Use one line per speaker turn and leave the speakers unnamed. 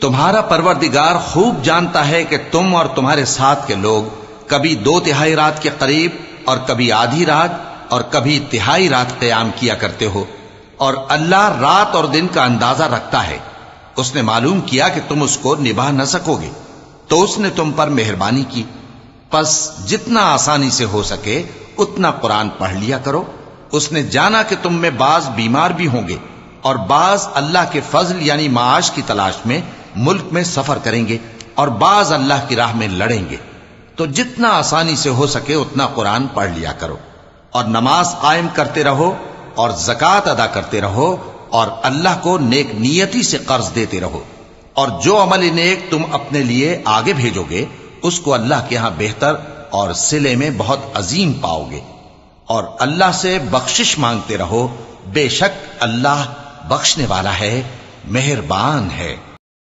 تمہارا پروردگار خوب جانتا ہے کہ تم اور تمہارے ساتھ کے لوگ کبھی 2/3 رات کے قریب اور کبھی آدھی رات اور کبھی تہائی رات قیام کیا کرتے ہو، اور اللہ رات اور دن کا اندازہ رکھتا ہے۔ اس نے معلوم کیا کہ تم اس کو نبھا نہ سکو گے تو اس نے تم پر مہربانی کی، پس جتنا آسانی سے ہو سکے اتنا قرآن پڑھ لیا کرو۔ اس نے جانا کہ تم میں بعض بیمار بھی ہوں گے اور بعض اللہ کے فضل یعنی معاش کی تلاش میں ملک میں سفر کریں گے اور بعض اللہ کی راہ میں لڑیں گے، تو جتنا آسانی سے ہو سکے اتنا قرآن پڑھ لیا کرو، اور نماز قائم کرتے رہو اور زکوٰۃ ادا کرتے رہو اور اللہ کو نیک نیتی سے قرض دیتے رہو، اور جو عمل نیک تم اپنے لیے آگے بھیجو گے اس کو اللہ کے ہاں بہتر اور صلے میں بہت عظیم پاؤ گے، اور اللہ سے بخشش مانگتے رہو، بے شک اللہ بخشنے والا ہے، مہربان ہے۔